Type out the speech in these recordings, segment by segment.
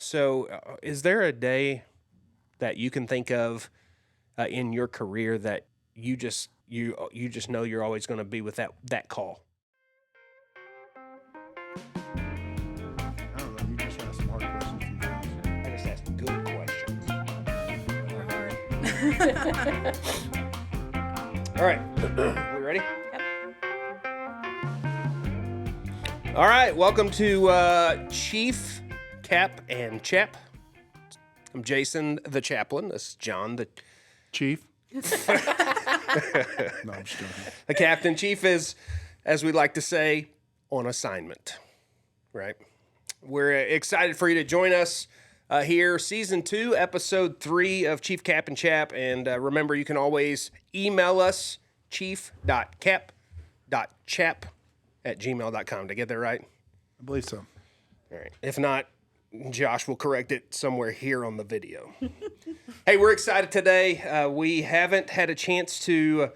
So, is there a day that you can think of in your career that you just know you're always going to be with that call? I don't know. You just asked some hard questions from Jones. I just asked good questions. All right, we ready? All right, welcome to Chief, Cap, and Chap. I'm Jason, the chaplain. This is John, the Chief? No, I'm just joking. The captain. Chief is, as we like to say, on assignment, right? We're excited for you to join us here, Season 2, Episode 3 of Chief, Cap, and Chap. And remember, you can always email us, chief.cap.chap@gmail.com. Did I get that right? I believe so. All right. If not, Josh will correct it somewhere here on the video. Hey, we're excited today. We haven't had a chance to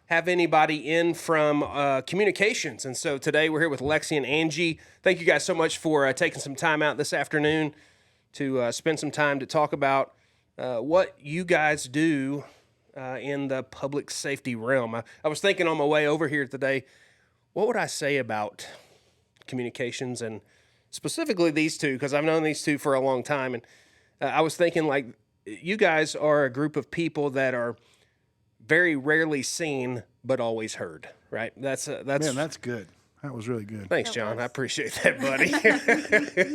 have anybody in from communications. And so today we're here with Lexi and Angie. Thank you guys so much for taking some time out this afternoon to spend some time to talk about what you guys do in the public safety realm. I was thinking on my way over here today, what would I say about communications and specifically these two, because I've known these two for a long time. And I was thinking, like, you guys are a group of people that are very rarely seen, but always heard, right? That's Man, that's good. That was really good. Thanks, John. I appreciate that, buddy.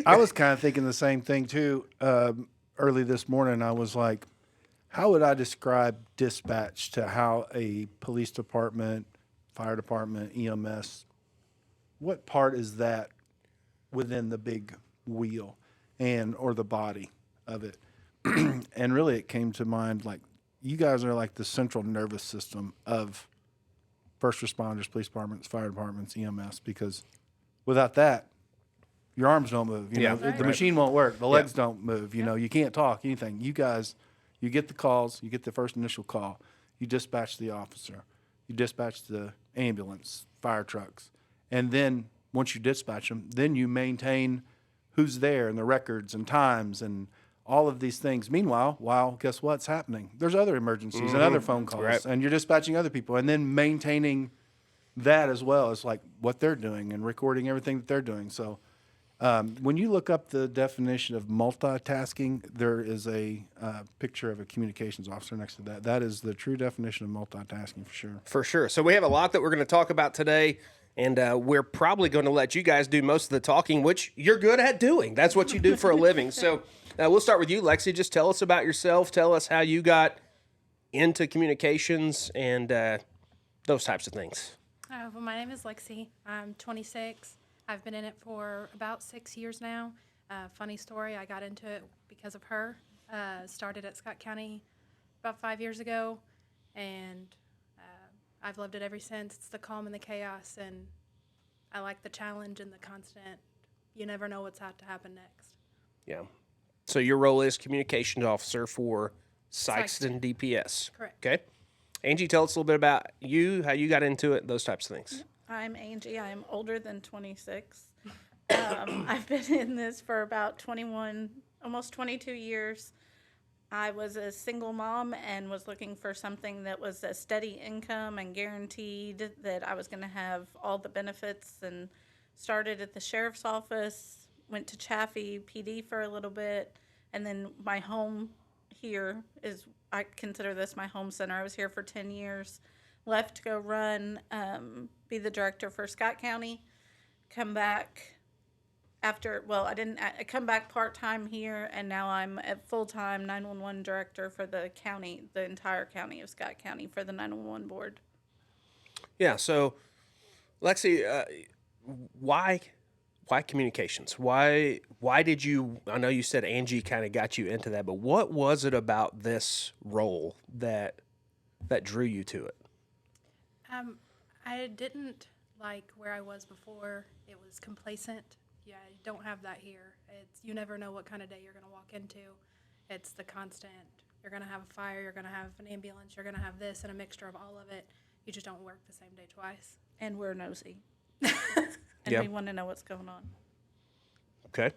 I was kind of thinking the same thing, too. Early this morning, I was like, how would I describe dispatch to how a police department, fire department, EMS, what part is that within the big wheel or the body of it? And really it came to mind, like, you guys are like the central nervous system of first responders, police departments, fire departments, EMS, because without that, your arms don't move. You know, the machine won't work. The legs don't move. You know, you can't talk, anything. You guys, you get the calls, you get the first initial call, you dispatch the officer, you dispatch the ambulance, fire trucks, and then once you dispatch them, then you maintain who's there and the records and times and all of these things. Meanwhile, guess what's happening? There's other emergencies and other phone calls, and you're dispatching other people, and then maintaining that as well as like what they're doing and recording everything that they're doing. So when you look up the definition of multitasking, there is a picture of a communications officer next to that. That is the true definition of multitasking for sure. For sure. So we have a lot that we're going to talk about today. And we're probably going to let you guys do most of the talking, which you're good at doing. That's what you do for a living. So we'll start with you, Lexi. Just tell us about yourself. Tell us how you got into communications and those types of things. Well, my name is Lexi. I'm 26. I've been in it for about 6 years now. Funny story, I got into it because of her. Started at Scott County about 5 years ago, and I've loved it ever since. It's the calm and the chaos, and I like the challenge and the constant. You never know what's about to happen next. Yeah. So your role is communications officer for Sykeston DPS. Correct. Okay. Angie, tell us a little bit about you, how you got into it, those types of things. I'm Angie. I'm older than 26. I've been in this for about 21, almost 22 years. I was a single mom and was looking for something that was a steady income and guaranteed that I was going to have all the benefits, and started at the sheriff's office, went to Chaffee PD for a little bit, and then my home here is, I consider this my home center. I was here for 10 years, left to go run, be the director for Scott County, come back after, well, I come back part-time here, and now I'm a full-time 911 director for the county, the entire county of Scott County, for the 911 board. Yeah, so, Lexi, why communications? Why did you, I know you said Angie kind of got you into that, but what was it about this role that drew you to it? I didn't like where I was before. It was complacent. Yeah, I don't have that here. You never know what kind of day you're going to walk into. It's the constant. You're going to have a fire. You're going to have an ambulance. You're going to have this and a mixture of all of it. You just don't work the same day twice. And we're nosy. And Yeah. we want to know what's going on. Okay.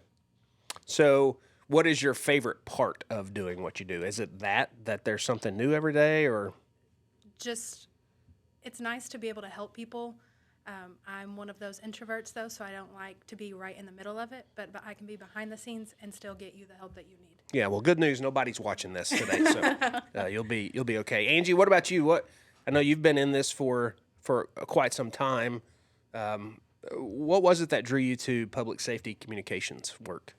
So what is your favorite part of doing what you do? Is it that there's something new every day, or Just, it's nice to be able to help people. I'm one of those introverts, though, so I don't like to be right in the middle of it, but I can be behind the scenes and still get you the help that you need. yeah? Well, good news. Nobody's watching this today, so you'll be okay. Angie, what about you? What I know you've been in this for quite some time. What was it that drew you to public safety communications work?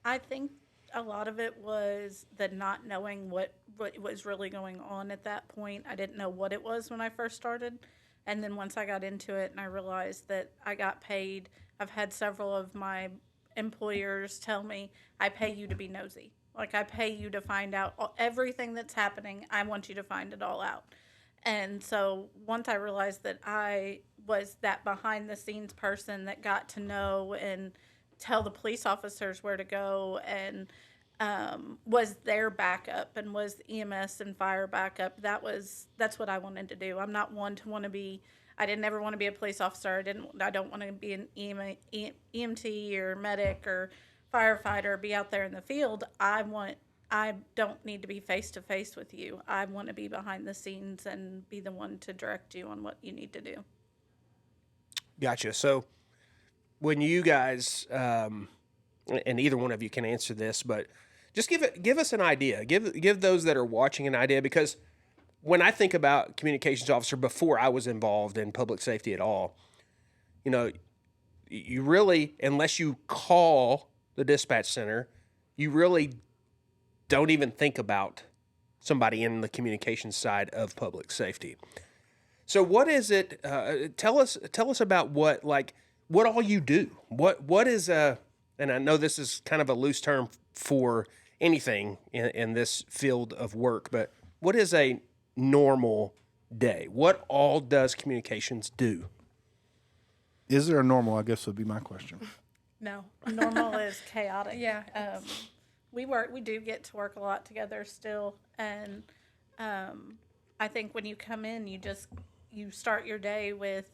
I think a lot of it was the not knowing what was really going on at that point. I didn't know what it was when I first started. And then once I got into it and I realized that I got paid, I've had several of my employers tell me, I pay you to be nosy. Like, I pay you to find out everything that's happening. I want you to find it all out. And so once I realized that I was that behind the scenes person that got to know and tell the police officers where to go and was their backup and was EMS and fire backup, that's what I wanted to do. I'm not one to want to be. I didn't ever want to be a police officer. I don't want to be an EMT or medic or firefighter, be out there in the field. I don't need to be face to face with you. I want to be behind the scenes and be the one to direct you on what you need to do. Gotcha. So when you guys, and either one of you can answer this, but just give us an idea. Give those that are watching an idea, because when I think about communications officer before I was involved in public safety at all, you really, unless you call the dispatch center, you really don't even think about somebody in the communications side of public safety. So what is it? Tell us about what all you do. What is and I know this is kind of a loose term for anything in this field of work, but what is a normal day? What all does communications do? Is there a normal, I guess would be my question. No. Normal is chaotic. Yeah. We do get to work a lot together still. And I think when you come in, you start your day with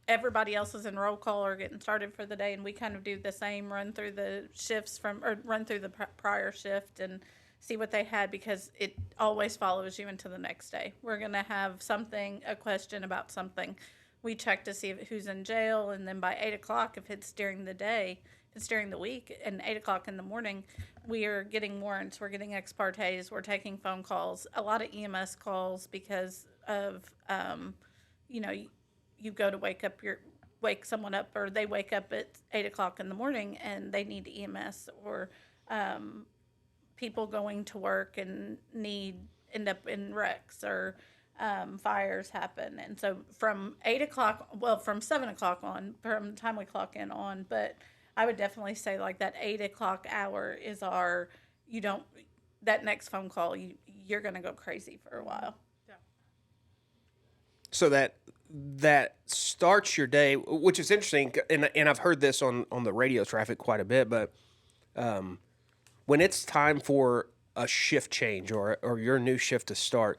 everybody else is in roll call or getting started for the day. And we kind of do the same, run through the shifts run through the prior shift and see what they had, because it always follows you into the next day. We're going to have a question about something. We check to see who's in jail, and then by 8 o'clock, if it's during the day, if it's during the week, and 8 o'clock in the morning, we are getting warrants, we're getting ex partes, we're taking phone calls, a lot of EMS calls because of, you go to wake someone up, or they wake up at 8 o'clock in the morning and they need EMS, or people going to work and end up in wrecks, or fires happen. And so from 7 o'clock on, from the time we clock in on, but I would definitely say like that 8 o'clock hour is that next phone call, you're going to go crazy for a while. Yeah. So that starts your day, which is interesting, and I've heard this on the radio traffic quite a bit, but when it's time for a shift change or your new shift to start,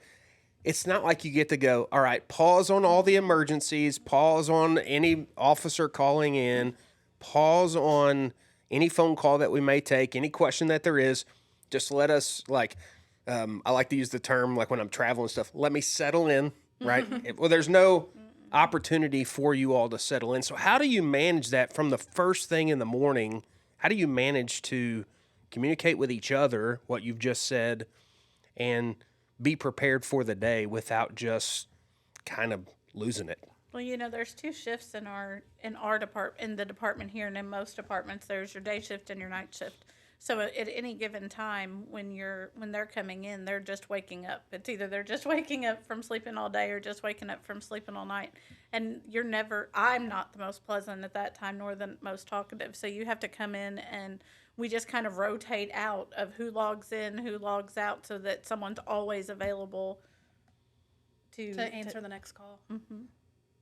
it's not like you get to go, all right, pause on all the emergencies, pause on any officer calling in, pause on any phone call that we may take, any question that there is. Just let us, I like to use the term, like when I'm traveling and stuff, let me settle in, right? Well, there's no opportunity for you all to settle in. So how do you manage that from the first thing in the morning? How do you manage to communicate with each other what you've just said and be prepared for the day without just kind of losing it? Well, there's two shifts in the department here, and in most departments, there's your day shift and your night shift. So at any given time, when they're coming in, they're just waking up. It's either they're just waking up from sleeping all day or just waking up from sleeping all night. And I'm not the most pleasant at that time, nor the most talkative. So you have to come in, and we just kind of rotate out of who logs in, who logs out, so that someone's always available to answer the next call. Mm-hmm.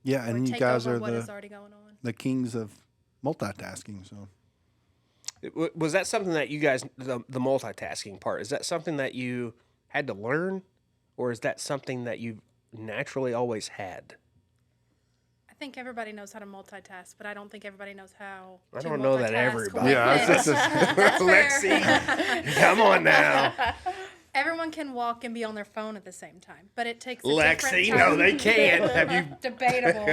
Yeah, Or and you take guys over are what is already going on. the kings of multitasking. So Was that something that you guys, the multitasking part, is that something that you had to learn, or is that something that you naturally always had? I think everybody knows how to multitask, but I don't think everybody knows how I to don't know that multitask everybody. when- Yeah, I was just Lexi, come on now. Everyone can walk and be on their phone at the same time, but it takes a Lexi, different no, type- they can't. Have you? Debatable.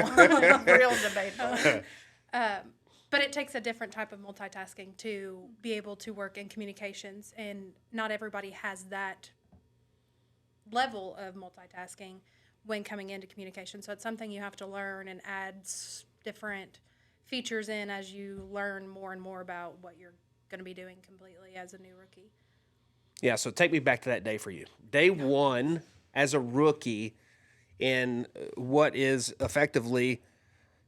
Real debatable. But it takes a different type of multitasking to be able to work in communications, and not everybody has that level of multitasking when coming into communication. So it's something you have to learn and add different features in as you learn more and more about what you're going to be doing completely as a new rookie. Yeah, so take me back to that day for you. Day one as a rookie in what is effectively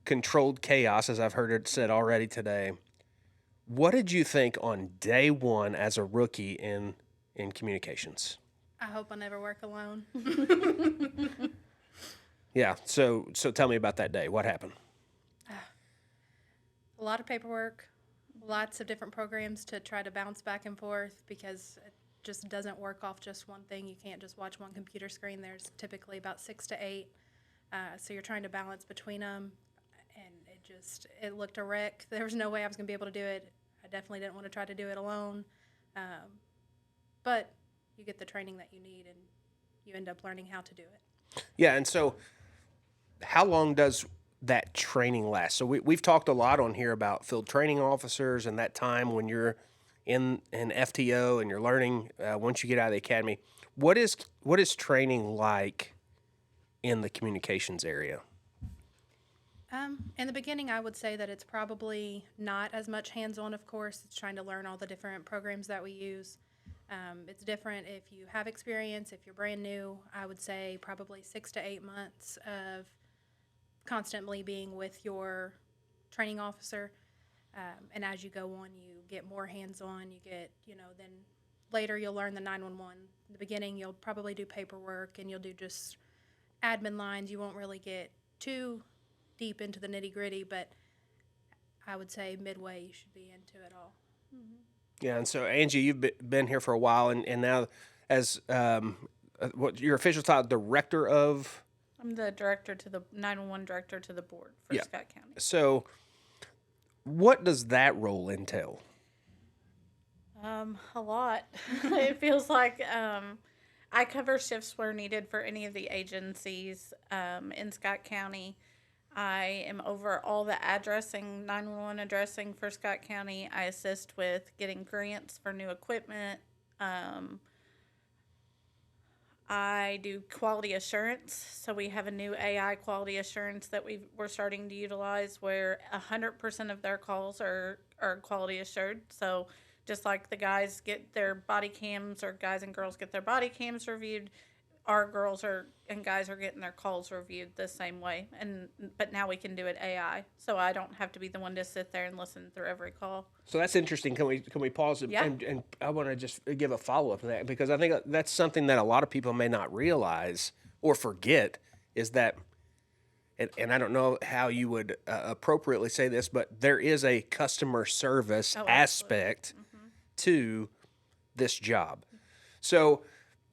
controlled chaos, as I've heard it said already today. What did you think on day one as a rookie in communications? I hope I never work alone. Yeah, so tell me about that day. What happened? A lot of paperwork, lots of different programs to try to bounce back and forth because it just doesn't work off just one thing. You can't just watch one computer screen. There's typically about 6 to 8. So you're trying to balance between them, and it looked a wreck. There was no way I was going to be able to do it. I definitely didn't want to try to do it alone. But you get the training that you need, and you end up learning how to do it. Yeah, and so how long does that training last? So we've talked a lot on here about field training officers and that time when you're in an FTO and you're learning once you get out of the academy. What is training like in the communications area? In the beginning, I would say that it's probably not as much hands-on, of course. It's trying to learn all the different programs that we use. It's different if you have experience. If you're brand new, I would say probably 6 to 8 months of constantly being with your training officer. And as you go on, you get more hands-on. You get, then later you'll learn the 911. In the beginning, you'll probably do paperwork and you'll do just admin lines. You won't really get too deep into the nitty-gritty, but I would say midway you should be into it all. Yeah, and so Angie, you've been here for a while, and now as what your official title, director of? I'm the 911 director to the board for Scott County. So what does that role entail? A lot. It feels like I cover shifts where needed for any of the agencies in Scott County. I am over all the 911 addressing for Scott County. I assist with getting grants for new equipment. I do quality assurance. So we have a new AI quality assurance that we're starting to utilize where 100% of their calls are quality assured. So just like the guys get their body cams, or guys and girls get their body cams reviewed, our girls and guys are getting their calls reviewed the same way. But now we can do it AI, so I don't have to be the one to sit there and listen through every call. So that's interesting. Can we pause it? Yeah. And I want to just give a follow-up to that, because I think that's something that a lot of people may not realize or forget is that, and I don't know how you would appropriately say this, but there is a customer service aspect to this job. So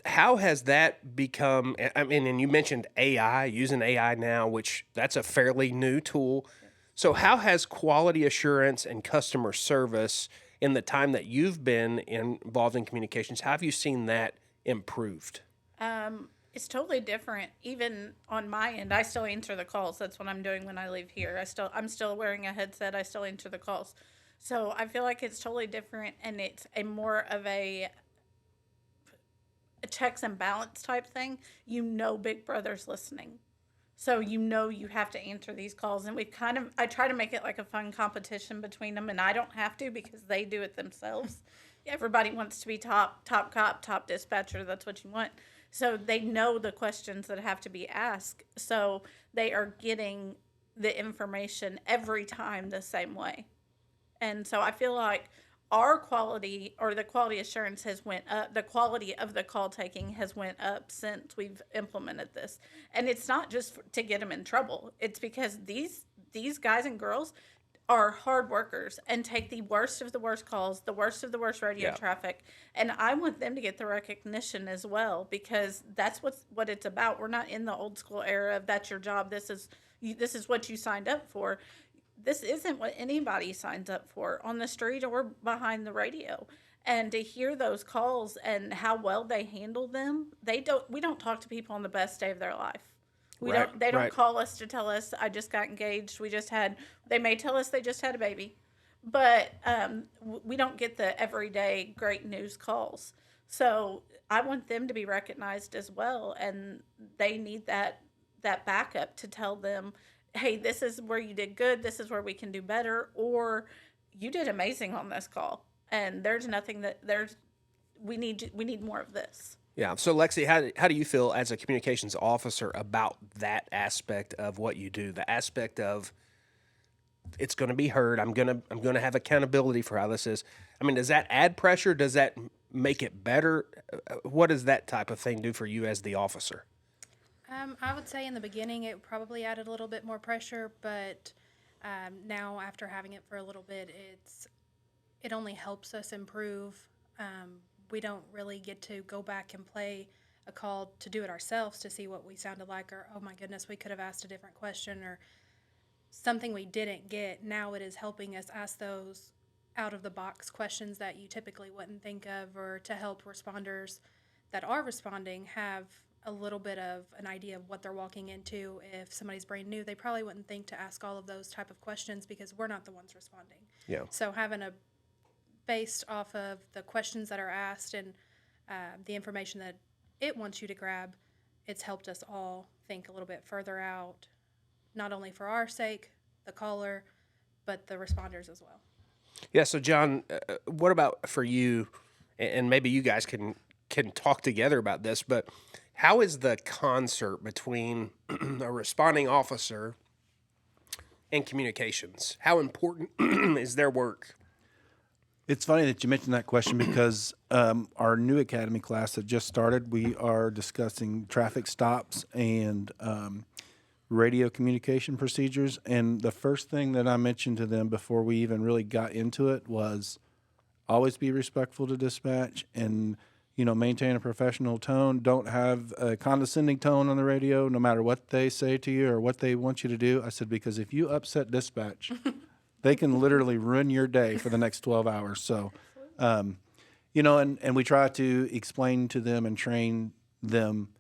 how has that become, I mean, and you mentioned AI, using AI now, which that's a fairly new tool. So how has quality assurance and customer service in the time that you've been involved in communications, how have you seen that improved? It's totally different. Even on my end, I still answer the calls. That's what I'm doing when I leave here. I'm still wearing a headset. I still answer the calls. So I feel like it's totally different, and it's a more of a checks and balance type thing. Big Brother's listening. So you have to answer these calls, and I try to make it like a fun competition between them, and I don't have to because they do it themselves. Everybody wants to be top cop, top dispatcher. That's what you want. So they know the questions that have to be asked. So they are getting the information every time the same way. And so I feel like our quality, or the quality assurance, has went up. The quality of the call taking has went up since we've implemented this. And it's not just to get them in trouble. It's because these guys and girls are hard workers and take the worst of the worst calls, the worst of the worst radio traffic, and I want them to get the recognition as well, because that's what it's about. We're not in the old school era of that's your job. This is what you signed up for. This isn't what anybody signs up for on the street or behind the radio. And to hear those calls and how well they handle them, we don't talk to people on the best day of their life. They don't call us to tell us I just got engaged. They may tell us they just had a baby, but we don't get the everyday great news calls. So I want them to be recognized as well, and they need that backup to tell them, hey, this is where you did good. This is where we can do better, or you did amazing on this call. And we need more of this. Yeah. So, Lexi, how do you feel as a communications officer about that aspect of what you do? The aspect of it's going to be heard. I'm gonna have accountability for how this is. I mean, does that add pressure? Does that make it better? What does that type of thing do for you as the officer? I would say in the beginning it probably added a little bit more pressure, but now after having it for a little bit, it only helps us improve. We don't really get to go back and play a call to do it ourselves to see what we sounded like, or, oh my goodness, we could have asked a different question, or something we didn't get. Now it is helping us ask those out-of-the-box questions that you typically wouldn't think of, or to help responders that are responding have a little bit of an idea of what they're walking into. If somebody's brand new, they probably wouldn't think to ask all of those type of questions because we're not the ones responding. Yeah. So having based off of the questions that are asked and the information that it wants you to grab, it's helped us all think a little bit further out, not only for our sake, the caller, but the responders as well. Yeah. So, John, what about for you? And maybe you guys can talk together about this, but how is the concert between a responding officer and communications? How important is their work? It's funny that you mentioned that question because our new academy class that just started, we are discussing traffic stops and radio communication procedures. And the first thing that I mentioned to them before we even really got into it was always be respectful to dispatch and, maintain a professional tone. Don't have a condescending tone on the radio, no matter what they say to you or what they want you to do. I said, because if you upset dispatch, they can literally ruin your day for the next 12 hours. So, and we try to explain to them and train them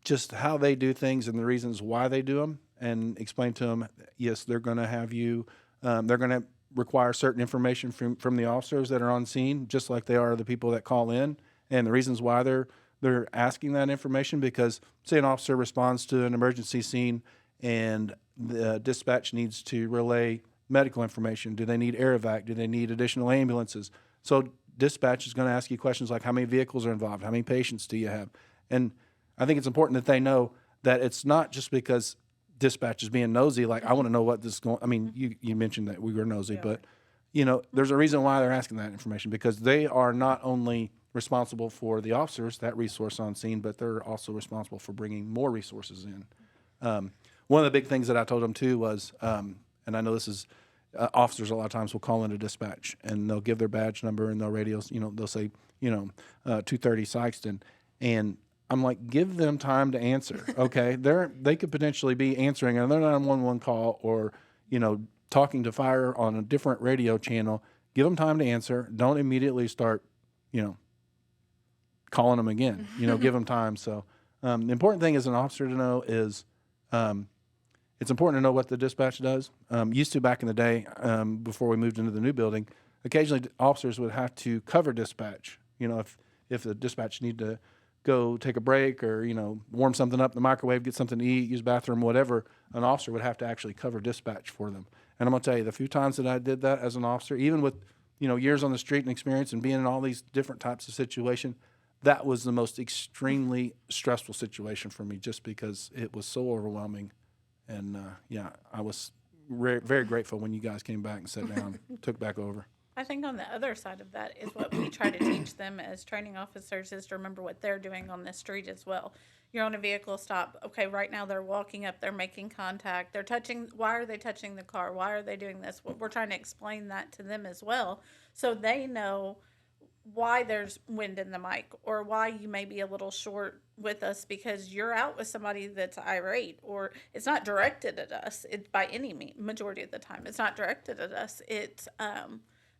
just how they do things and the reasons why they do them, and explain to them, yes, they're going to have you, they're going to require certain information from the officers that are on scene, just like they are the people that call in, and the reasons why they're asking that information. Because say an officer responds to an emergency scene and the dispatch needs to relay medical information. Do they need air evac? Do they need additional ambulances? So dispatch is going to ask you questions like, how many vehicles are involved? How many patients do you have? And I think it's important that they know that it's not just because dispatch is being nosy. Like, I want to know what this is going. I mean, you mentioned that we were nosy, but there's a reason why they're asking that information, because they are not only responsible for the officers, that resource on scene, but they're also responsible for bringing more resources in. One of the big things that I told them too was, and I know this is officers a lot of times will call into dispatch and they'll give their badge number and they'll radios, they'll say, 230 Sykeston. And I'm like, give them time to answer. Okay. They could potentially be answering another 911 call or, talking to fire on a different radio channel. Give them time to answer. Don't immediately start, calling them again, give them time. So, the important thing as an officer to know is, it's important to know what the dispatch does. Used to back in the day, before we moved into the new building, occasionally officers would have to cover dispatch. If the dispatch need to go take a break or, warm something up in the microwave, get something to eat, use bathroom, whatever, an officer would have to actually cover dispatch for them. And I'm going to tell you, the few times that I did that as an officer, even with, years on the street and experience and being in all these different types of situations, that was the most extremely stressful situation for me just because it was so overwhelming. And, I was very grateful when you guys came back and sat down and took back over. I think on the other side of that is what we try to teach them as training officers is to remember what they're doing on the street as well. You're on a vehicle stop. Okay, right now they're walking up, they're making contact, they're touching. Why are they touching the car? Why are they doing this? We're trying to explain that to them as well, so they know why there's wind in the mic or why you may be a little short with us because you're out with somebody that's irate, or it's not directed at us. It's by any means, majority of the time, it's not directed at us. It's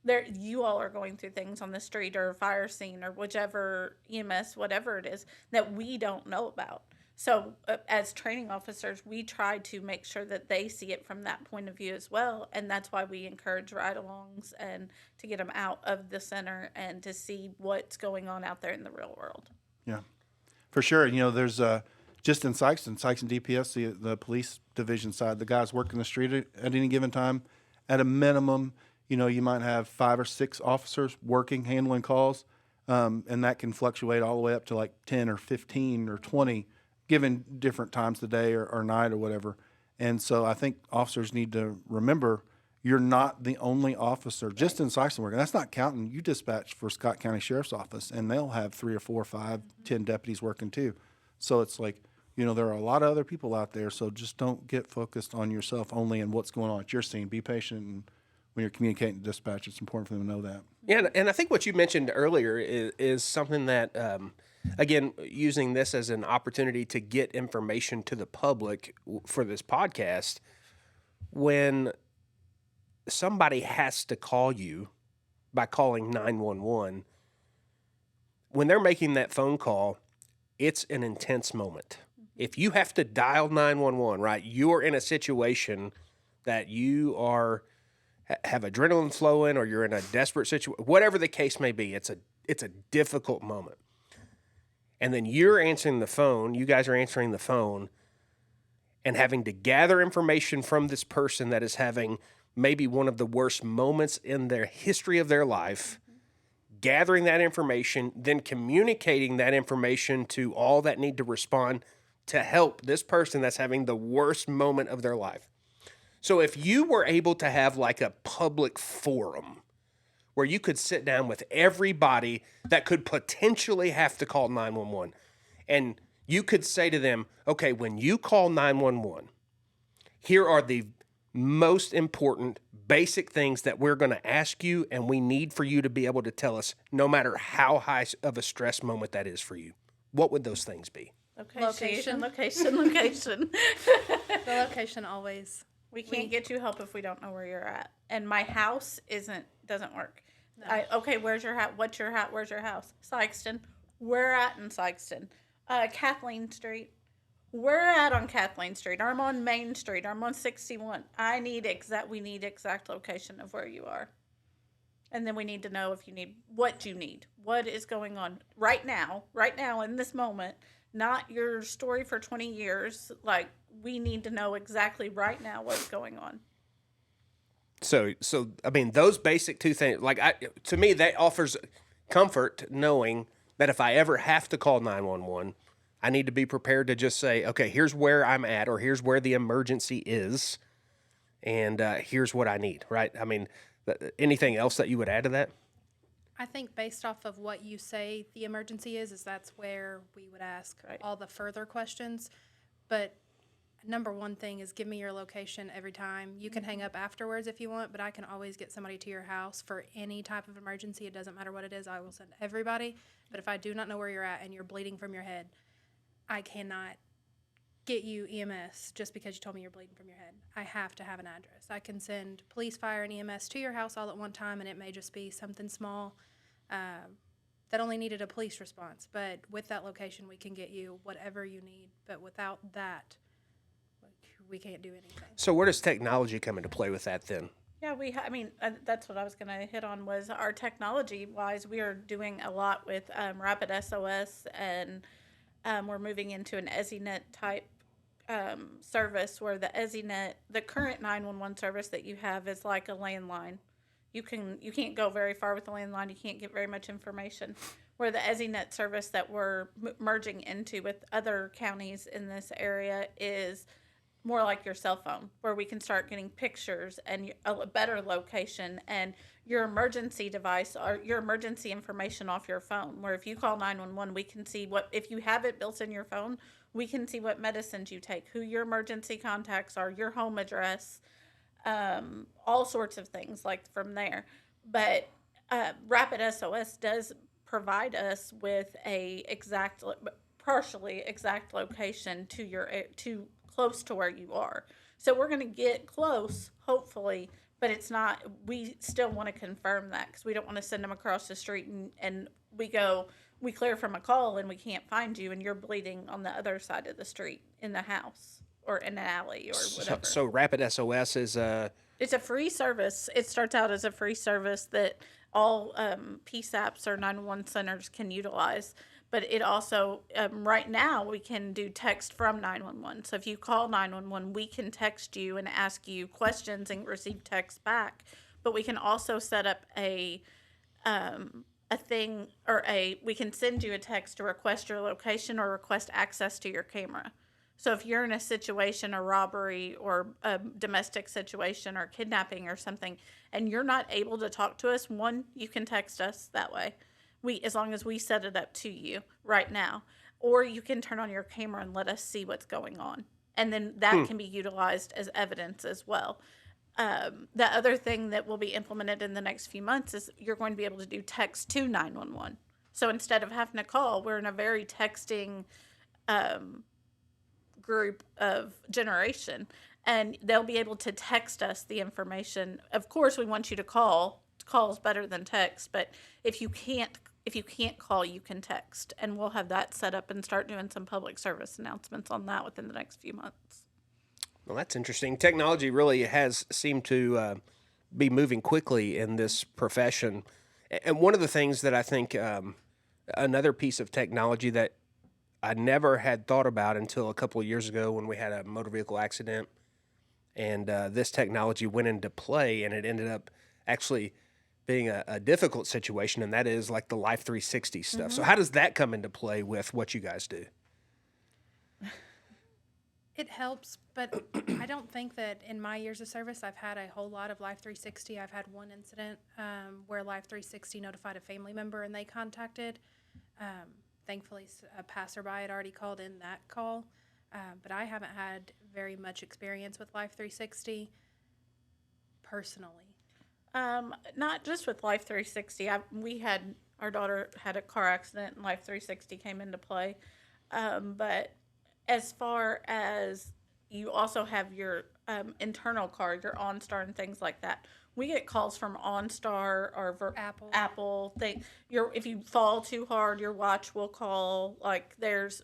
there, you all are going through things on the street or fire scene or whichever EMS, whatever it is, that we don't know about. So as training officers, we try to make sure that they see it from that point of view as well. And that's why we encourage ride-alongs and to get them out of the center and to see what's going on out there in the real world. Yeah, for sure. You know, there's just in Sykeston DPS, the police division side, the guys working the street at any given time, at a minimum, you know, you might have 5 or 6 officers working, handling calls, and that can fluctuate all the way up to like 10 or 15 or 20, given different times of the day or night or whatever. And so I think officers need to remember you're not the only officer just in Sykeston working. That's not counting. You dispatch for Scott County Sheriff's Office, and they'll have 3 or 4 or 5, 10 deputies working too. So it's like, you know, there are a lot of other people out there, so just don't get focused on yourself only and what's going on at your scene. Be patient, and when you're communicating to dispatch, it's important for them to know that. Yeah, and I think what you mentioned earlier is something that, again, using this as an opportunity to get information to the public for this podcast, when somebody has to call you by calling 911, when they're making that phone call, it's an intense moment. If you have to dial 911, right, you're in a situation that you have adrenaline flowing, or you're in a desperate situation, whatever the case may be, it's a difficult moment. And then you're answering the phone, you guys are answering the phone and having to gather information from this person that is having maybe one of the worst moments in their history of their life, gathering that information, then communicating that information to all that need to respond to help this person that's having the worst moment of their life. So if you were able to have like a public forum where you could sit down with everybody that could potentially have to call 911, and you could say to them, okay, when you call 911, here are the most important basic things that we're going to ask you, and we need for you to be able to tell us no matter how high of a stress moment that is for you. What would those things be? Location. The location always. We can't get you help if we don't know where you're at. And my house doesn't work. No. Okay, where's your house? What's your house? Where's your house? Sykeston. We're at in Sykeston. Kathleen Street. We're at on Kathleen Street. I'm on Main Street. I'm on 61. We need exact location of where you are. And then we need to know if you need what you need. What is going on right now in this moment, not your story for 20 years. Like, we need to know exactly right now what's going on. So I mean, those basic 2 things, like to me, that offers comfort knowing that if I ever have to call 911, I need to be prepared to just say, okay, here's where I'm at, or here's where the emergency is, and here's what I need, right? I mean, anything else that you would add to that? I think based off of what you say the emergency is that's where we would ask all the further questions. But number one thing is give me your location every time. You can hang up afterwards if you want, but I can always get somebody to your house for any type of emergency. It doesn't matter what it is. I will send everybody. But if I do not know where you're at and you're bleeding from your head, I cannot get you EMS just because you told me you're bleeding from your head. I have to have an address. I can send police, fire, and EMS to your house all at one time, and it may just be something small that only needed a police response. But with that location, we can get you whatever you need. But without that, we can't do anything. So where does technology come into play with that then? Yeah, that's what I was going to hit on was our technology-wise, we are doing a lot with Rapid SOS, and we're moving into an EZNet type service where the EZNet, the current 911 service that you have is like a landline. You can't go very far with the landline. You can't get very much information. Where the EZNet service that we're merging into with other counties in this area is more like your cell phone, where we can start getting pictures and a better location, and your emergency device or your emergency information off your phone, where if you call 911, we can see what, if you have it built in your phone, we can see what medicines you take, who your emergency contacts are, your home address, all sorts of things like from there. But Rapid SOS does provide us with a partially exact location to close to where you are. So we're going to get close, hopefully, but it's not. We still want to confirm that because we don't want to send them across the street and we clear from a call and we can't find you and you're bleeding on the other side of the street in the house or in an alley or whatever. So Rapid SOS is It's a free service. It starts out as a free service that all PSAPs or 911 centers can utilize. But it also, right now, we can do text from 911. So if you call 911, we can text you and ask you questions and receive text back. But we can also set up we can send you a text to request your location or request access to your camera. So if you're in a situation, a robbery or a domestic situation or kidnapping or something, and you're not able to talk to us, one, you can text us that way. As long as we set it up to you right now, or you can turn on your camera and let us see what's going on. And then that can be utilized as evidence as well. The other thing that will be implemented in the next few months is you're going to be able to do text to 911. So instead of having to call, we're in a very texting group of generation, and they'll be able to text us the information. Of course, we want you to call. Call's better than text, but if you can't call, you can text, and we'll have that set up and start doing some public service announcements on that within the next few months. Well, that's interesting. Technology really has seemed to be moving quickly in this profession. And one of the things that I think another piece of technology that I never had thought about until a couple of years ago when we had a motor vehicle accident, and this technology went into play, and it ended up actually being a difficult situation, and that is like the Life 360 stuff. So how does that come into play with what you guys do? It helps, but I don't think that in my years of service I've had a whole lot of Life 360. I've had one incident where Life 360 notified a family member and they contacted. Thankfully, a passerby had already called in that call, but I haven't had very much experience with Life 360 personally. Not just with Life 360. Our daughter had a car accident and Life 360 came into play. But as far as you also have your internal car, your OnStar and things like that, we get calls from OnStar or Apple. If you fall too hard, your watch will call.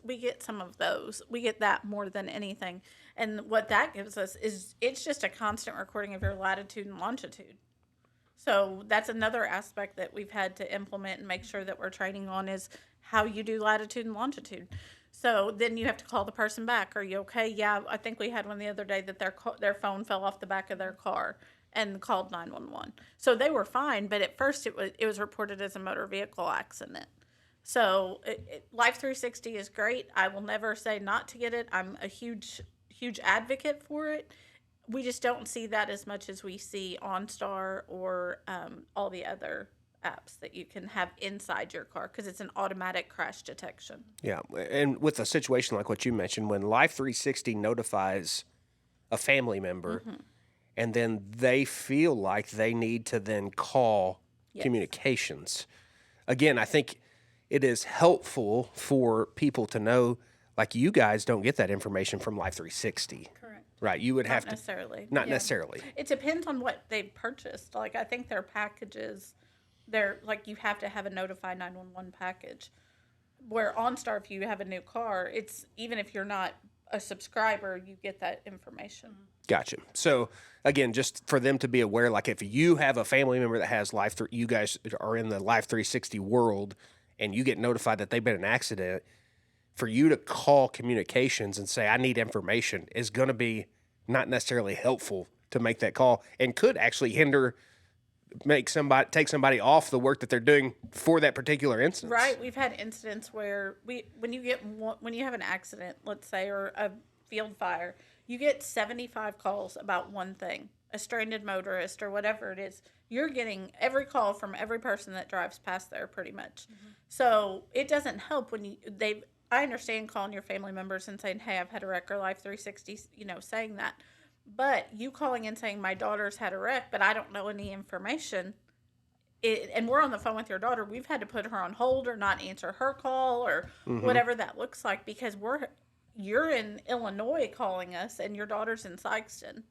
We get some of those. We get that more than anything. And what that gives us is it's just a constant recording of your latitude and longitude. So that's another aspect that we've had to implement and make sure that we're training on is how you do latitude and longitude. So then you have to call the person back. Are you okay? Yeah, I think we had one the other day that their phone fell off the back of their car and called 911. So they were fine, but at first it was reported as a motor vehicle accident. So Life 360 is great. I will never say not to get it. I'm a huge advocate for it. We just don't see that as much as we see OnStar or all the other apps that you can have inside your car because it's an automatic crash detection. Yeah, and with a situation like what you mentioned, when Life 360 notifies a family member and then they feel like they need to then call communications, again, I think it is helpful for people to know, like you guys don't get that information from Life 360. Correct. Right, you would have to. Not necessarily. It depends on what they've purchased. Like, I think their packages, you have to have a Notify 911 package. Where OnStar, if you have a new car, it's even if you're not a subscriber, you get that information. Gotcha. So, again, just for them to be aware, like if you have a family member that has you guys are in the Life 360 world, and you get notified that they've been in an accident, for you to call communications and say, I need information, is going to be not necessarily helpful to make that call and could actually take somebody off the work that they're doing for that particular instance. Right. We've had incidents where when you have an accident, let's say, or a field fire, you get 75 calls about one thing. a stranded motorist or whatever it is, you're getting every call from every person that drives past there pretty much. So it doesn't help when I understand calling your family members and saying, hey, I've had a wreck, or Life 360, saying that. But you calling and saying my daughter's had a wreck, but I don't know any information, and we're on the phone with your daughter, we've had to put her on hold or not answer her call or whatever that looks like, because you're in Illinois calling us and your daughter's in Sikeston,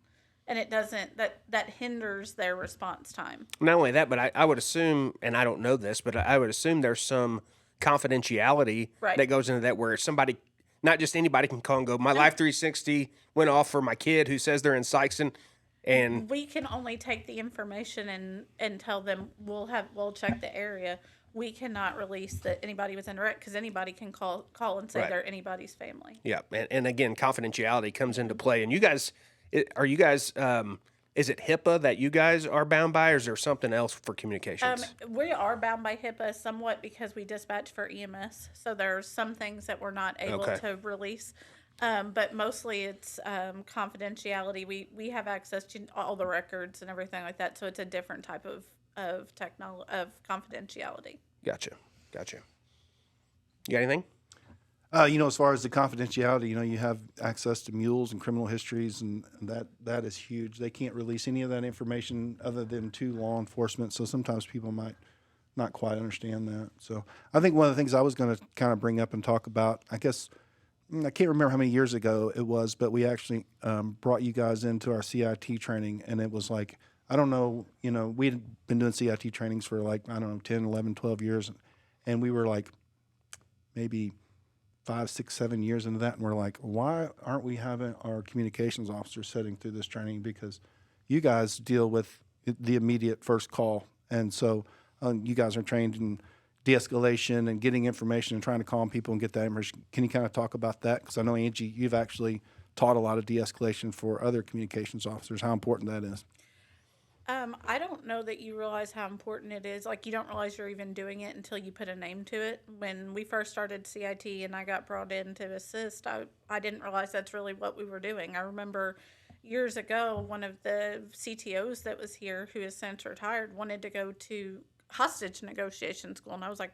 and it doesn't, that hinders their response time. Not only that, but I would assume, and I don't know this, but I would assume there's some confidentiality Right. that goes into that, where somebody, not just anybody, can call and go, my Life 360 went off for my kid who says they're in Sikeston. And We can only take the information and tell them we'll check the area. We cannot release that anybody was in a wreck, because anybody can call and say Right. they're anybody's family. yeah, and again, confidentiality comes into play. And you guys, are you guys, is it HIPAA that you guys are bound by, or is there something else for communications? We are bound by HIPAA somewhat because we dispatch for EMS. So there's some things that we're not able Okay. to release. But mostly it's confidentiality. We have access to all the records and everything like that. So it's a different type of confidentiality. Gotcha. You got anything? As far as the confidentiality, you have access to mules and criminal histories, and that is huge. They can't release any of that information other than to law enforcement. So sometimes people might not quite understand that. So I think one of the things I was going to kind of bring up and talk about, I guess, I can't remember how many years ago it was, but we actually brought you guys into our CIT training, and it was like, I don't know, we'd been doing CIT trainings for 10, 11, 12 years, and we were like maybe 5, 6, 7 years into that, and we're like, why aren't we having our communications officers sitting through this training? Because you guys deal with the immediate first call, and so you guys are trained in de-escalation and getting information and trying to calm people and get that information. Can you kind of talk about that? Because I know, Angie, you've actually taught a lot of de-escalation for other communications officers, how important that is. I don't know that you realize how important it is. Like, you don't realize you're even doing it until you put a name to it. When we first started CIT and I got brought in to assist, I didn't realize that's really what we were doing. I remember years ago, one of the CTOs that was here, who has since retired, wanted to go to hostage negotiation school. And I was like,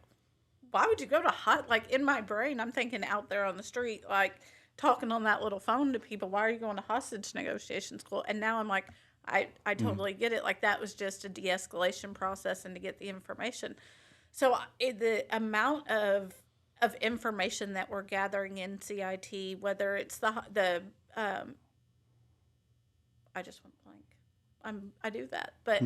why would you go to like, in my brain, I'm thinking out there on the street, like talking on that little phone to people. Why are you going to hostage negotiation school? And now I'm like, I totally get it. Like, that was just a de-escalation process and to get the information. So the amount of information that we're gathering in CIT, whether it's I just went blank. I do that, but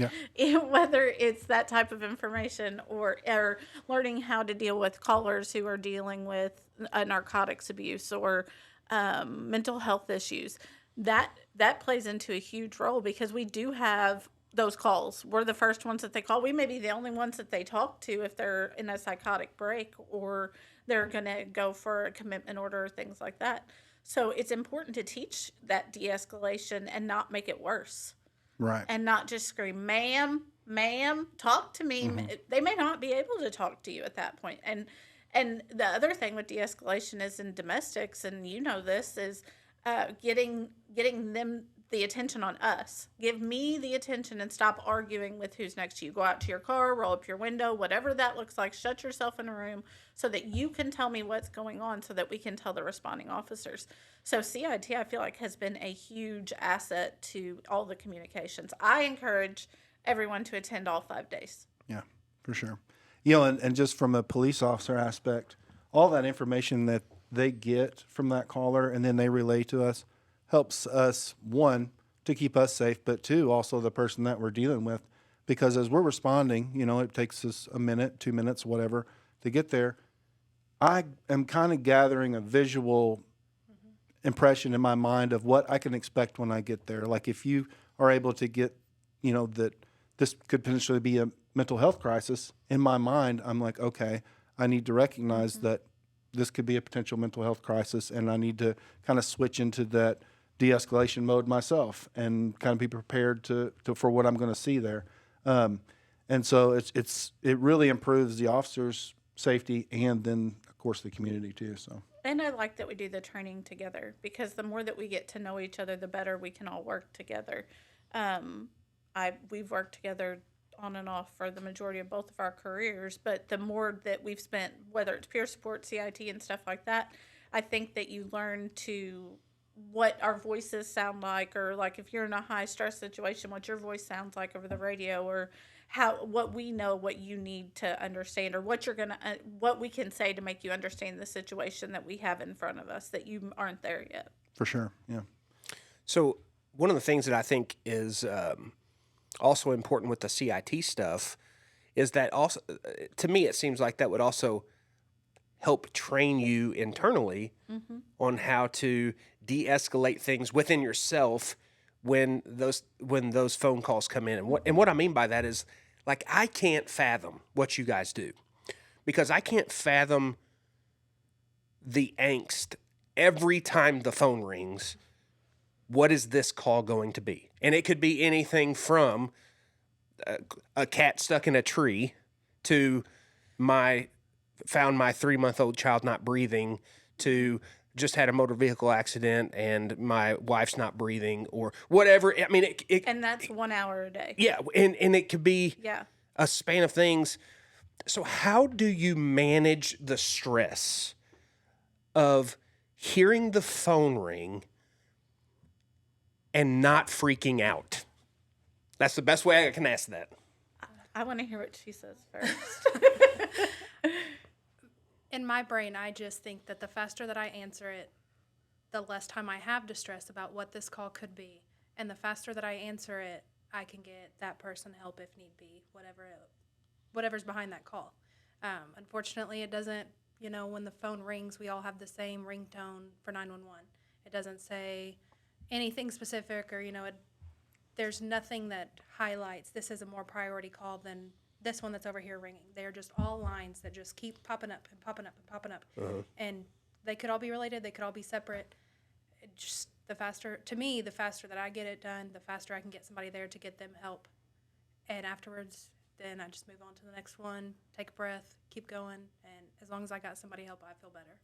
whether it's that type of information or learning how to deal with callers who are dealing with narcotics abuse or mental health issues, that plays into a huge role, because we do have those calls. We're the first ones that they call. We may be the only ones that they talk to if they're in a psychotic break or they're going to go for a commitment order or things like that. So it's important to teach that de-escalation and not make it worse. Right. And not just scream, ma'am, talk to me. Mm-hmm. They may not be able to talk to you at that point. And the other thing with de-escalation is in domestics, and this, is getting them the attention on us. Give me the attention and stop arguing with who's next to you. Go out to your car, roll up your window, whatever that looks like. Shut yourself in a room so that you can tell me what's going on, so that we can tell the responding officers. So CIT, I feel like, has been a huge asset to all the communications. I encourage everyone to attend all 5 days. Yeah, for sure. And just from a police officer aspect, all that information that they get from that caller and then they relay to us helps us, one, to keep us safe, but two, also the person that we're dealing with. Because as we're responding, it takes us a minute, 2 minutes, whatever, to get there. I am kind of gathering a visual impression in my mind of what I can expect when I get there. Like, if you are able to get, that this could potentially be a mental health crisis, in my mind, I'm like, okay, I need to recognize that this could be a potential mental health crisis, and I need to kind of switch into that de-escalation mode myself and kind of be prepared to for what I'm going to see there. And so it really improves the officer's safety and then, of course, the community too. So. And I like that we do the training together, because the more that we get to know each other, the better we can all work together. We've worked together on and off for the majority of both of our careers, but the more that we've spent, whether it's peer support, CIT, and stuff like that, I think that you learn to what our voices sound like, or like if you're in a high stress situation, what your voice sounds like over the radio, or what we know, what you need to understand, or what we can say to make you understand the situation that we have in front of us that you aren't there yet. For sure. Yeah. So one of the things that I think is also important with the CIT stuff is that also, to me, it seems like that would also help train you internally on how to de-escalate things within yourself when those phone calls come in. And what I mean by that is, like, I can't fathom what you guys do, because I can't fathom the angst every time the phone rings. What is this call going to be? And it could be anything from a cat stuck in a tree to found my 3-month-old child not breathing, to just had a motor vehicle accident and my wife's not breathing, or whatever. I mean, and that's 1 hour a day. Yeah, and it could be a span of things. So how do you manage the stress of hearing the phone ring and not freaking out? That's the best way I can ask that. I want to hear what she says first. In my brain, I just think that the faster that I answer it, the less time I have to stress about what this call could be. And the faster that I answer it, I can get that person help if need be, whatever's behind that call. Unfortunately, it doesn't, when the phone rings, we all have the same ringtone for 911. It doesn't say anything specific, or, there's nothing that highlights this is a more priority call than this one that's over here ringing. They're just all lines that just keep popping up and popping up and popping up. And they could all be related. They could all be separate. Just the faster that I get it done, the faster I can get somebody there to get them help. And afterwards, then I just move on to the next one, take a breath, keep going. And as long as I got somebody help, I feel better.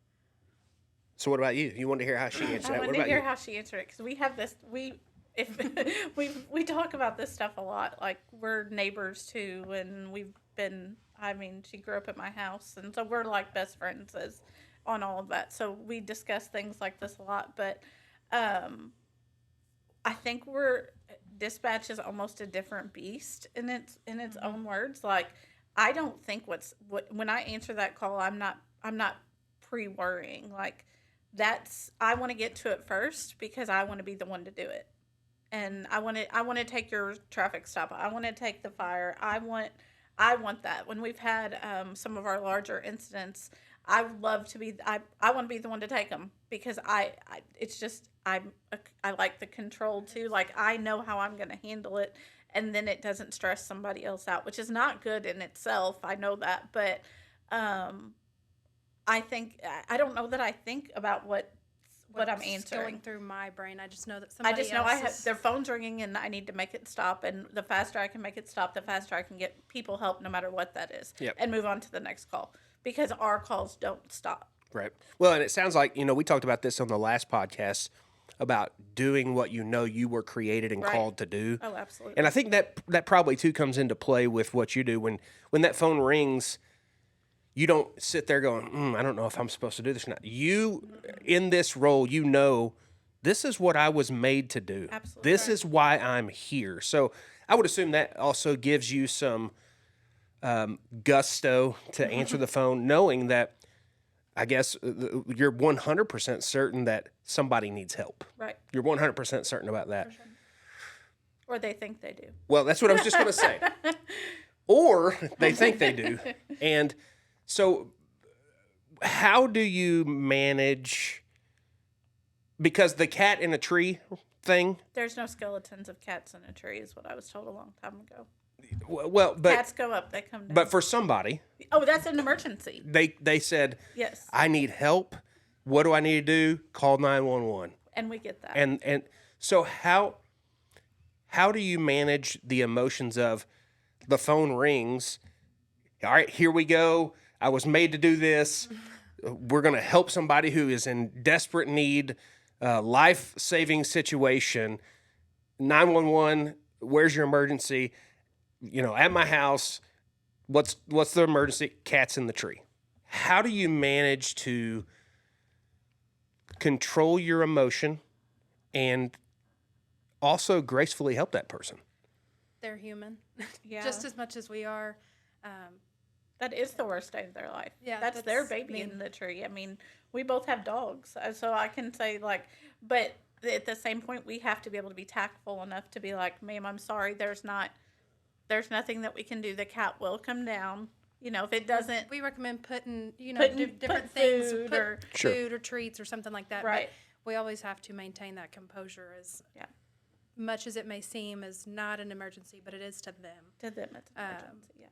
So what about you? You want to hear how she answered that? I want to hear how she answered it, because we have this, we talk about this stuff a lot. Like, we're neighbors too, and she grew up at my house, and so we're like best friends on all of that. So we discuss things like this a lot. But I think dispatch is almost a different beast in its own words. Like, I don't think when I answer that call, I'm not pre-worrying. Like, I want to get to it first, because I want to be the one to do it. And I want to take your traffic stop. I want to take the fire. I want that. When we've had some of our larger incidents, I want to be the one to take them, because I like the control too. Like, I know how I'm going to handle it, and then it doesn't stress somebody else out, which is not good in itself. I know that, but I don't know that I think about what I'm answering. Going through my brain, I just know that somebody else I have their phone's ringing, and I need to make it stop. And the faster I can make it stop, the faster I can get people help, no matter what that is, and move on to the next call, because our calls don't stop. Right. Well, and it sounds like, we talked about this on the last podcast about doing what you were created and called to do. Oh, absolutely. And I think that probably too comes into play with what you do when that phone rings. You don't sit there going, I don't know if I'm supposed to do this or not. You, in this role, this is what I was made to do. Absolutely. This is why I'm here. So I would assume that also gives you some gusto to answer the phone, knowing that, I guess, you're 100% certain that somebody needs help. Right. You're 100% certain about that. Sure. Or they think they do. Well, that's what I was just going to say. Or they think they do. And so how do you manage, because the cat in a tree thing? There's no skeletons of cats in a tree, is what I was told a long time ago. Well, but cats go up, they come down. But for somebody, that's an emergency. They said, yes, I need help. What do I need to do? Call 911. And we get that. And so how do you manage the emotions of the phone rings? All right, here we go. I was made to do this. We're going to help somebody who is in desperate need, life-saving situation. 911, where's your emergency? You know, at my house, what's the emergency? Cat's in the tree. How do you manage to control your emotion and also gracefully help that person? They're human, Yeah. just as much as we are. That is the worst day of their life. Yeah, that's their that's baby mean. in the tree. I mean, we both have dogs, so I can say like, but at the same point, we have to be able to be tactful enough to be like, "Ma'am, I'm sorry. There's nothing that we can do. The cat will come down. You know, if it doesn't, We recommend putting, Putting- different put things, food put or- Sure. food or treats or something like that. Right. But we always have to maintain that composure, as Yeah. much as it may seem as not an emergency, but it is to them. to them it's an emergency." Yeah.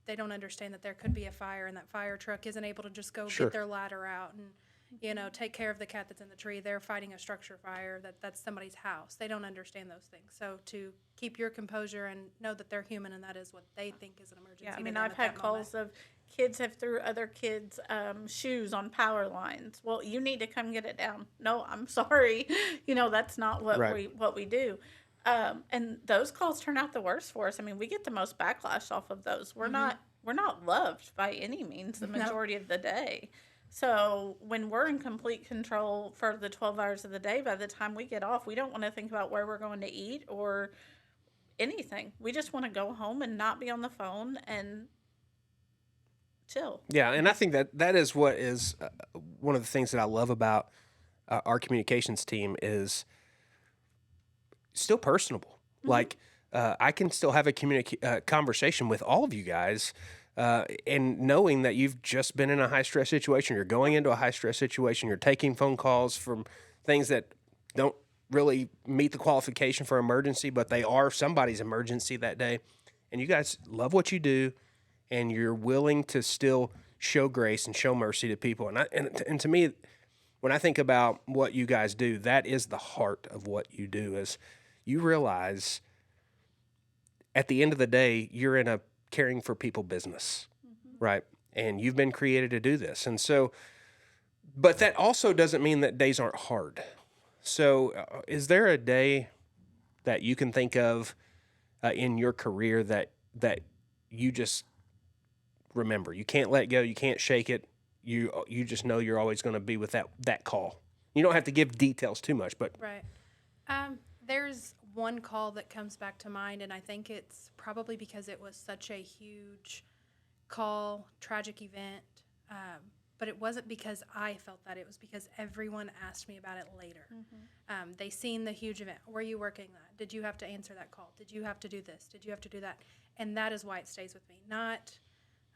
They don't understand that there could be a fire, and that fire truck isn't able to just go Sure. get their ladder out and take care of the cat that's in the tree. They're fighting a structure fire that's somebody's house. They don't understand those things. So to keep your composure and know that they're human and that is what they think is an emergency. Yeah, I to mean, them I've at had that calls moment. of kids have threw other kids' shoes on power lines. Well, you need to come get it down. No, I'm sorry. That's not what Right. we do. And those calls turn out the worst for us. I mean, we get the most backlash off of those. We're not loved by any means the majority of the day. So when we're in complete control for the 12 hours of the day, by the time we get off, we don't want to think about where we're going to eat or anything. We just want to go home and not be on the phone and chill. Yeah, and I think that is what is one of the things that I love about our communications team is still personable. Like I can still have a conversation with all of you guys, and knowing that you've just been in a high stress situation, you're going into a high stress situation, you're taking phone calls from things that don't really meet the qualification for emergency, but they are somebody's emergency that day, and you guys love what you do, and you're willing to still show grace and show mercy to people. And to me, when I think about what you guys do, that is the heart of what you do. Is you realize at the end of the day, you're in a caring for people business, right? And you've been created to do this. And so, but that also doesn't mean that days aren't hard. So is there a day that you can think of in your career that you just remember? You can't let go. You can't shake it. You just know you're always going to be with that call. You don't have to give details too much, but Right. There's one call that comes back to mind, and I think it's probably because it was such a huge call, tragic event. But it wasn't because I felt that. It was because everyone asked me about it later. They seen the huge event. Were you working that? Did you have to answer that call? Did you have to do this? Did you have to do that? And that is why it stays with me.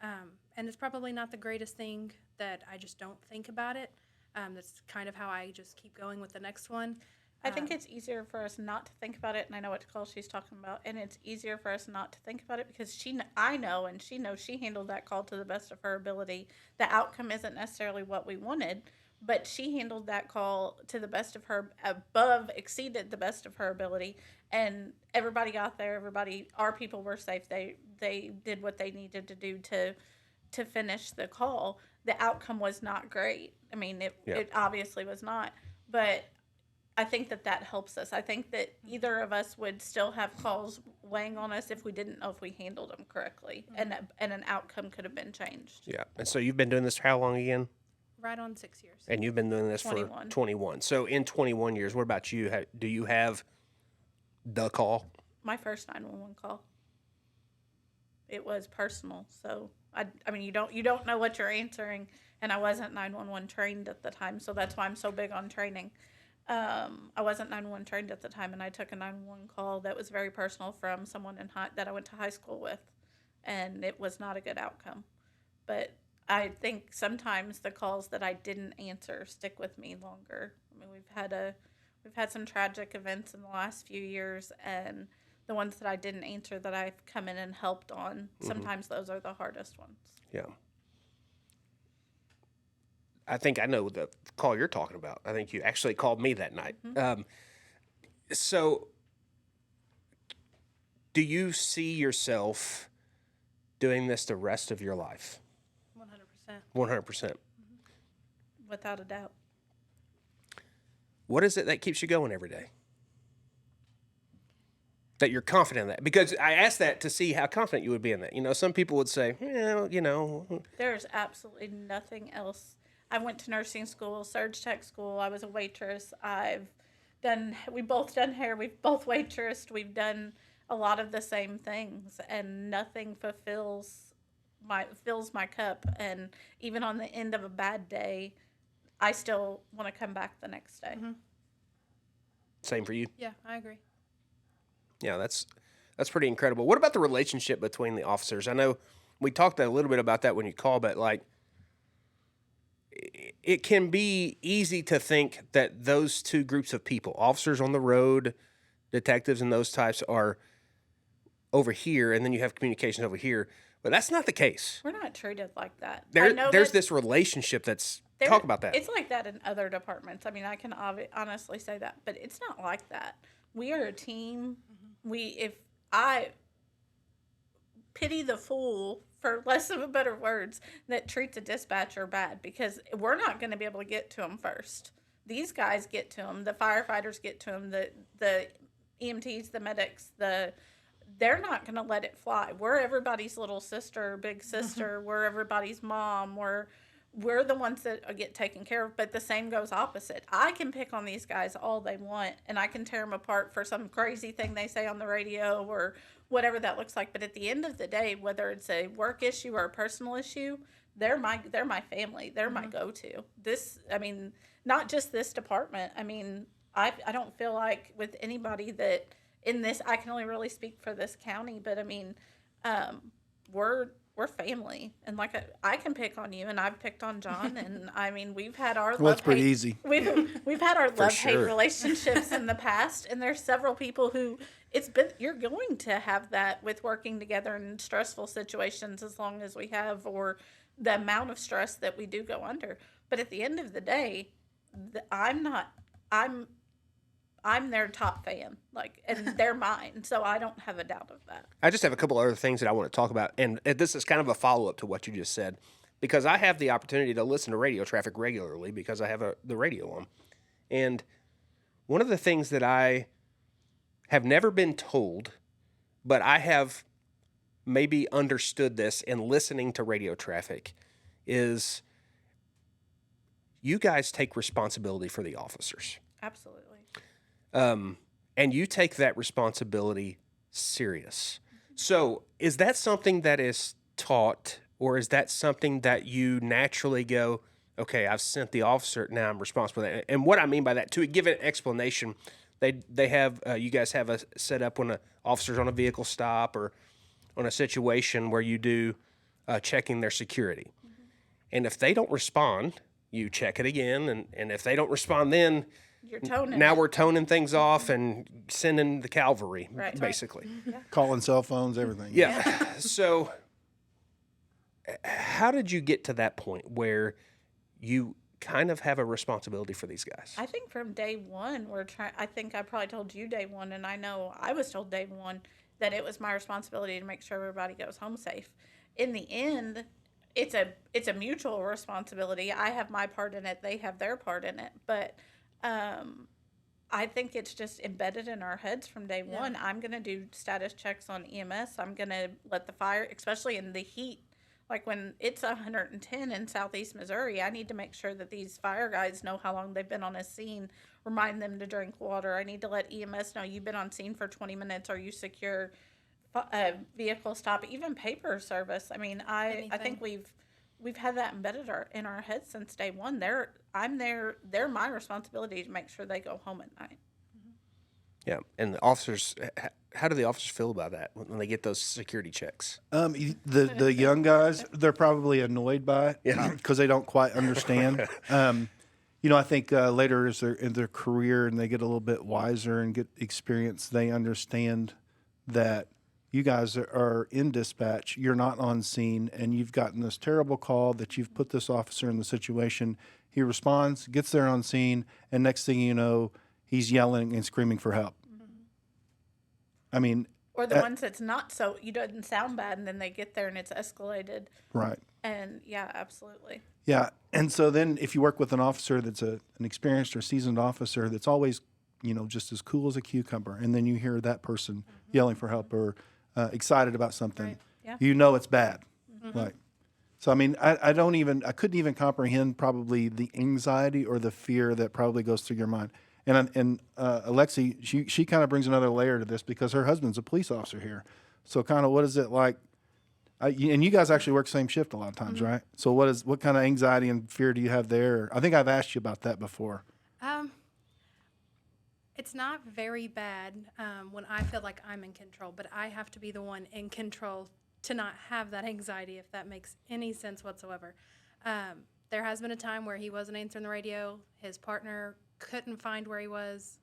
And it's probably not the greatest thing that I just don't think about it. That's kind of how I just keep going with the next one. I think it's easier for us not to think about it, and I know what call she's talking about, and it's easier for us not to think about it because I know, and she knows she handled that call to the best of her ability. The outcome isn't necessarily what we wanted, but she handled that call to the best of her, exceeded the best of her ability, and everybody got there. Our people were safe. They did what they needed to do to finish the call. The outcome was not great. I mean, it obviously was not, but I think that helps us. I think that either of us would still have calls weighing on us if we didn't know if we handled them correctly, and an outcome could have been changed. yeah. And so you've been doing this for how long again? Right on 6 years. And you've been doing this 21. for 21. So in 21 years, what about you? Do you have the call? My first 911 call. It was personal, so I mean you don't know what you're answering, and I wasn't 911 trained at the time, so that's why I'm so big on training. I wasn't 911 trained at the time, and I took a 911 call that was very personal from someone that I went to high school with, and it was not a good outcome. But I think sometimes the calls that I didn't answer stick with me longer. I mean, we've had some tragic events in the last few years, and the ones that I didn't answer that I've come in and helped on, sometimes those are the hardest ones. Yeah. I think I know the call you're talking about. I think you actually called me that night. So do you see yourself doing this the rest of your life? 100%. 100%. Without a doubt. What is it that keeps you going every day? that you're confident in that? Because I asked that to see how confident you would be in that. You know, some people would say, There's absolutely nothing else. I went to nursing school, surge tech school. I was a waitress. We both done hair. We've both waitressed. We've done a lot of the same things, and nothing fills my cup. And even on the end of a bad day, I still want to come back the next day. Same for you? Yeah, I agree. Yeah, that's pretty incredible. What about the relationship between the officers? I know we talked a little bit about that when you called, but like it can be easy to think that those two groups of people, officers on the road, detectives and those types, are over here, and then you have communications over here. But that's not the case. We're not treated like that. There's this relationship that's talk about that. It's like that in other departments. I mean, I can honestly say that, but it's not like that. We are a team. If I pity the fool, for less of a better words, that treats a dispatcher bad, because we're not going to be able to get to them first. These guys get to them. The firefighters get to them. The EMTs, the medics, they're not going to let it fly. We're everybody's little sister, big sister. We're everybody's mom. We're the ones that get taken care of, but the same goes opposite. I can pick on these guys all they want, and I can tear them apart for some crazy thing they say on the radio or whatever that looks like. But at the end of the day, whether it's a work issue or a personal issue, they're my family. They're my go-to. Not just this department. I mean, I don't feel like with anybody that in this, I can only really speak for this county, but I mean, we're family, and like I can pick on you, and I've picked on John, and I mean we've had our it's pretty easy. We've had our love-hate sure. relationships in the past, and there's several people who you're going to have that with working together in stressful situations, as long as we have, or the amount of stress that we do go under. But at the end of the day, I'm their top fan, and they're mine, so I don't have a doubt of that. I just have a couple other things that I want to talk about, and this is kind of a follow-up to what you just said, because I have the opportunity to listen to radio traffic regularly because I have the radio on. And one of the things that I have never been told, but I have maybe understood this in listening to radio traffic, is you guys take responsibility for the officers. Absolutely. And you take that responsibility serious. So is that something that is taught, or is that something that you naturally go, okay, I've sent the officer, now I'm responsible for that? And what I mean by that, to give an explanation, they have, you guys have a set up when an officer's on a vehicle stop or on a situation where you do checking their security. Mm-hmm. And if they don't respond, you check it again. And if they don't respond, then you're toning. Now we're toning things off and sending the cavalry, right, basically. Right. Yeah. Calling cell phones, everything. Yeah. So how did you get to that point where you kind of have a responsibility for these guys? I think from day one, I think I probably told you day one, and I know I was told day one that it was my responsibility to make sure everybody goes home safe. In the end, it's a mutual responsibility. I have my part in it. They have their part in it. But I think it's just embedded in our heads from day one. I'm going to do status checks on EMS. I'm going to let the fire, especially in the heat, like when it's 110 in southeast Missouri, I need to make sure that these fire guys know how long they've been on a scene, remind them to drink water. I need to let EMS know you've been on scene for 20 minutes. Are you secure? Vehicle stop, even paper service. I mean, I think we've had that embedded in our heads since day one. They're my responsibility to make sure they go home at night. Yeah, and the officers, how do the officers feel about that when they get those security checks? The young guys, they're probably annoyed by it because they don't quite understand. I think later as they're in their career and they get a little bit wiser and get experience, they understand that you guys are in dispatch, you're not on scene, and you've gotten this terrible call that you've put this officer in the situation. He responds, gets there on scene, and next thing you know, he's yelling and screaming for help. Mm-hmm. I mean... Or the ones that's not so, you doesn't sound bad, and then they get there and it's escalated. Right. And, yeah, absolutely. Yeah, and so then if you work with an officer that's an experienced or seasoned officer that's always just as cool as a cucumber, and then you hear that person yelling for help or excited about something, Right. Yeah. you know it's bad. Like, so I mean, I couldn't even comprehend probably the anxiety or the fear that probably goes through your mind. And Alexi, she kind of brings another layer to this because her husband's a police officer here. So kind of what is it like? And you guys actually work same shift a lot of times, right? So what kind of anxiety and fear do you have there? I think I've asked you about that before. It's not very bad when I feel like I'm in control, but I have to be the one in control to not have that anxiety, if that makes any sense whatsoever. There has been a time where he wasn't answering the radio. His partner couldn't find where he was.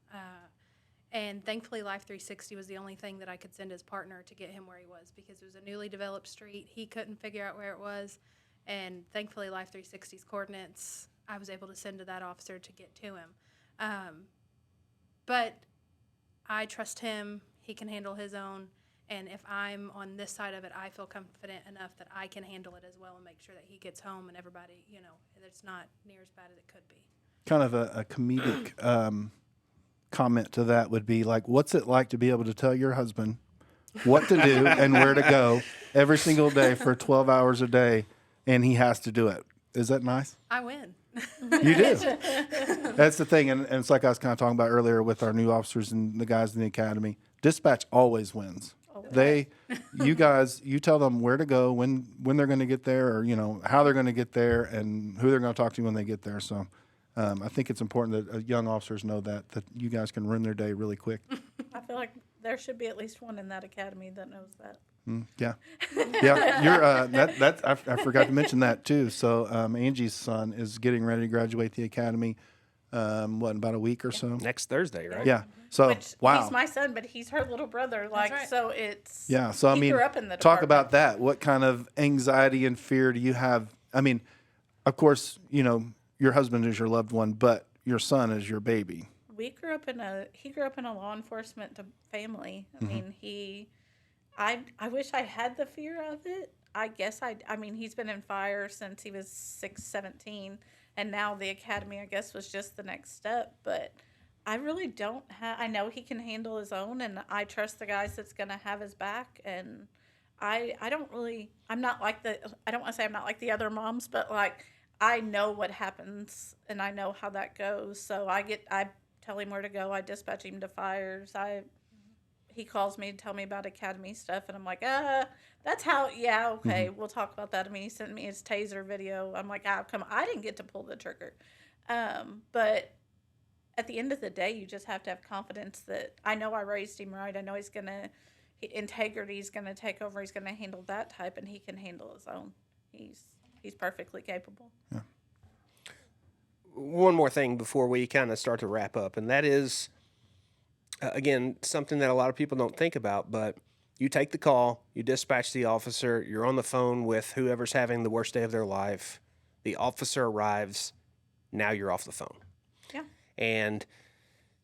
And thankfully, Life 360 was the only thing that I could send his partner to get him where he was because it was a newly developed street. He couldn't figure out where it was. And thankfully, Life 360's coordinates, I was able to send to that officer to get to him. But I trust him. He can handle his own. And if I'm on this side of it, I feel confident enough that I can handle it as well and make sure that he gets home and everybody, it's not near as bad as it could be. Kind of a comedic comment to that would be like, what's it like to be able to tell your husband what to do and where to go every single day for 12 hours a day, and he has to do it? Is that nice? I win. You do. That's the thing. And it's like I was kind of talking about earlier with our new officers and the guys in the academy. Dispatch always wins. You guys, you tell them where to go, when they're going to get there, or, how they're going to get there and who they're going to talk to when they get there. So I think it's important that young officers know that you guys can ruin their day really quick. I feel like there should be at least one in that academy that knows that. Yeah. You're, I forgot to mention that too. So Angie's son is getting ready to graduate the academy, in about a week or so? Next Thursday, right? Yeah. So, Which wow. he's my son, but he's her little brother. Like, right. so it's Yeah. So, I he mean, grew up in the talk department. about that. What kind of anxiety and fear do you have? I mean, of course, your husband is your loved one, but your son is your baby. He grew up in a law enforcement family. I mean, I wish I had the fear of it. I guess I mean, he's been in fire since he was 17, and now the academy, I guess, was just the next step. But I really don't have, I know he can handle his own, and I trust the guys that's going to have his back. And I don't really, I don't want to say I'm not like the other moms, but like, I know what happens and I know how that goes. So I tell him where to go. I dispatch him to fires. He calls me to tell me about academy stuff, and I'm like, that's how, yeah, okay, we'll talk about that. I mean, he sent me his taser video. I'm like, I didn't get to pull the trigger. But at the end of the day, you just have to have confidence that I know I raised him right. I know integrity is going to take over. He's going to handle that type, and he can handle his own. He's perfectly capable. Yeah. One more thing before we kind of start to wrap up, and that is, again, something that a lot of people don't think about, but you take the call, you dispatch the officer, you're on the phone with whoever's having the worst day of their life, the officer arrives, now you're off the phone. Yeah. And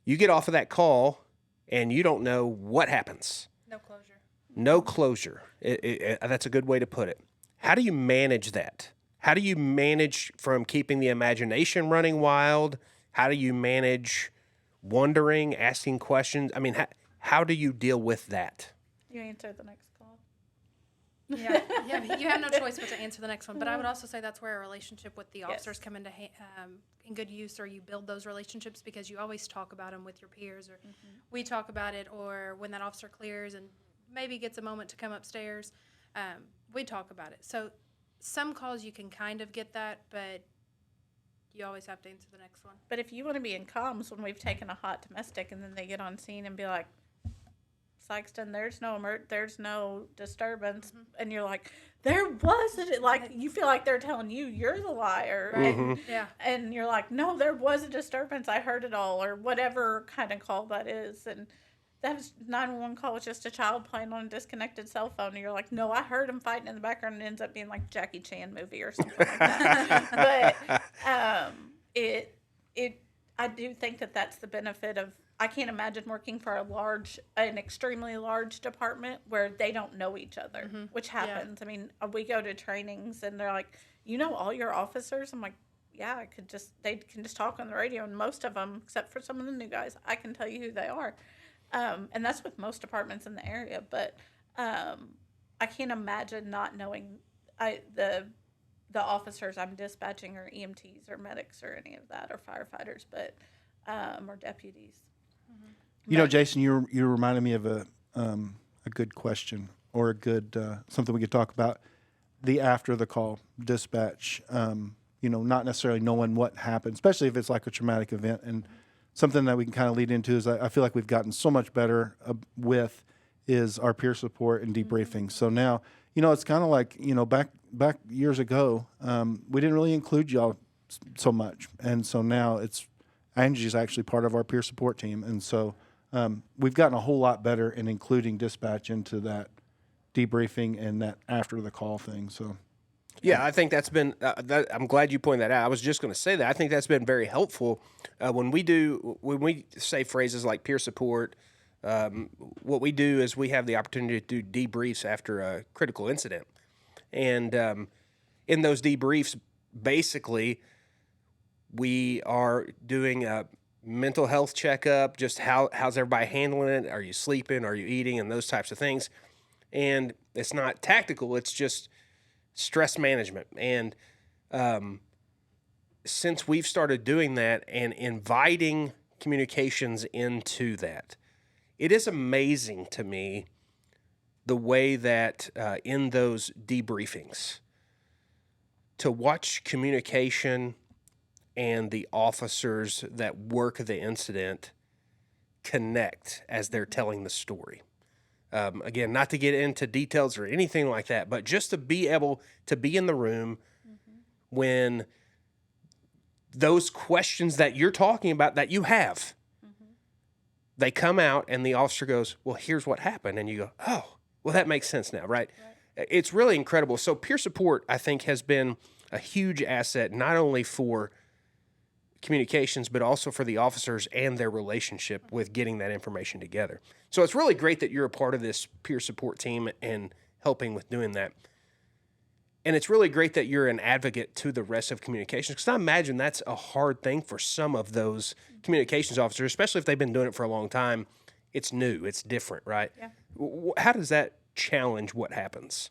you get off of that call, and you don't know what happens. No closure. No closure. That's a good way to put it. How do you manage that? How do you manage from keeping the imagination running wild? How do you manage wondering, asking questions? I mean, how do you deal with that? You answer the next call. Yeah, you have no choice but to answer the next one. But I would also say that's where a relationship with the officers come into in good use, or you build those relationships because you always talk about them with your peers, or we talk about it, or when that officer clears and maybe gets a moment to come upstairs, we talk about it. So some calls you can kind of get that, but you always have to answer the next one. But if you want to be in comms when we've taken a hot domestic and then they get on scene and be like, Sykeston, there's no disturbance, and you're like, there wasn't, like, you feel like they're telling you you're the liar, right? Yeah. And you're like, no, there was a disturbance, I heard it all, or whatever kind of call that is. And that was 911 call was just a child playing on a disconnected cell phone, and you're like, no, I heard him fighting in the background, and it ends up being like Jackie Chan movie or something like that. But I do think that that's the benefit of, I can't imagine working for an extremely large department where they don't know each other, which happens. Yeah. I mean, we go to trainings and they're like, you know all your officers? I'm like, yeah, they can just talk on the radio, and most of them, except for some of the new guys, I can tell you who they are. And that's with most departments in the area. But I can't imagine not knowing the officers I'm dispatching, or EMTs or medics or any of that, or firefighters, but or deputies. You know, Jason, you reminded me of a good question, or a good something we could talk about. The after the call dispatch. Not necessarily knowing what happened, especially if it's like a traumatic event. And something that we can kind of lead into is I feel like we've gotten so much better with is our peer support and debriefing. So now, it's kind of like, back years ago, we didn't really include y'all so much. And so now Angie's actually part of our peer support team. And so we've gotten a whole lot better in including dispatch into that debriefing and that after the call thing. So. Yeah, I think that's been. I'm glad you pointed that out. I was just going to say that. I think that's been very helpful when we say phrases like peer support. What we do is we have the opportunity to do debriefs after a critical incident, and in those debriefs, basically, we are doing a mental health checkup. Just how's everybody handling it? Are you sleeping? Are you eating? And those types of things. And it's not tactical. It's just stress management. And since we've started doing that and inviting communications into that, it is amazing to me the way that in those debriefings, to watch communication and the officers that work the incident connect as they're telling the story. Again, not to get into details or anything like that, but just to be able to be in the room when those questions that you're talking about that you have, they come out and the officer goes, well, here's what happened. And you go, oh, well, that makes sense now, right? It's really incredible. So peer support, I think, has been a huge asset, not only for communications, but also for the officers and their relationship with getting that information together. So it's really great that you're a part of this peer support team and helping with doing that. And it's really great that you're an advocate to the rest of communications, because I imagine that's a hard thing for some of those communications officers, especially if they've been doing it for a long time. It's new, it's different, right? Yeah. How does that challenge what happens?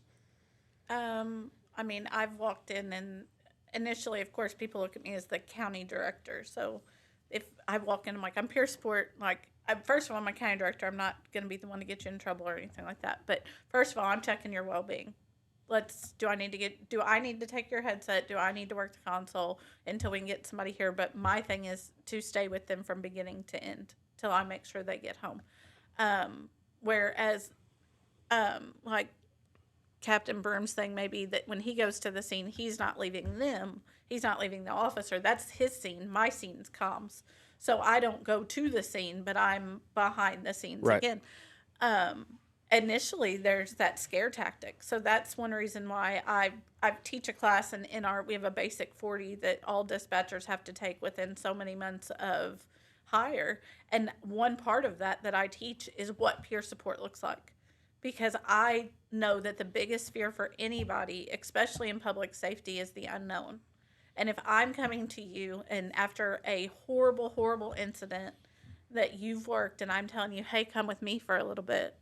I've walked in, and initially, of course, people look at me as the county director. So if I walk in, I'm like, I'm peer support. First of all, I'm a county director. I'm not going to be the one to get you in trouble or anything like that. But first of all, I'm checking your well-being. Do I need to take your headset? Do I need to work the console until we can get somebody here? But my thing is to stay with them from beginning to end till I make sure they get home. Whereas, like Captain Broom's thing, maybe that when he goes to the scene, he's not leaving them. He's not leaving the officer. That's his scene. My scene's comms. So I don't go to the scene, but I'm behind the scenes again. Initially, there's that scare tactic. So that's one reason why I teach a class, and we have a basic 40 that all dispatchers have to take within so many months of hire. And one part of that I teach is what peer support looks like. Because I know that the biggest fear for anybody, especially in public safety, is the unknown. And if I'm coming to you and after a horrible, horrible incident that you've worked, and I'm telling you, hey, come with me for a little bit,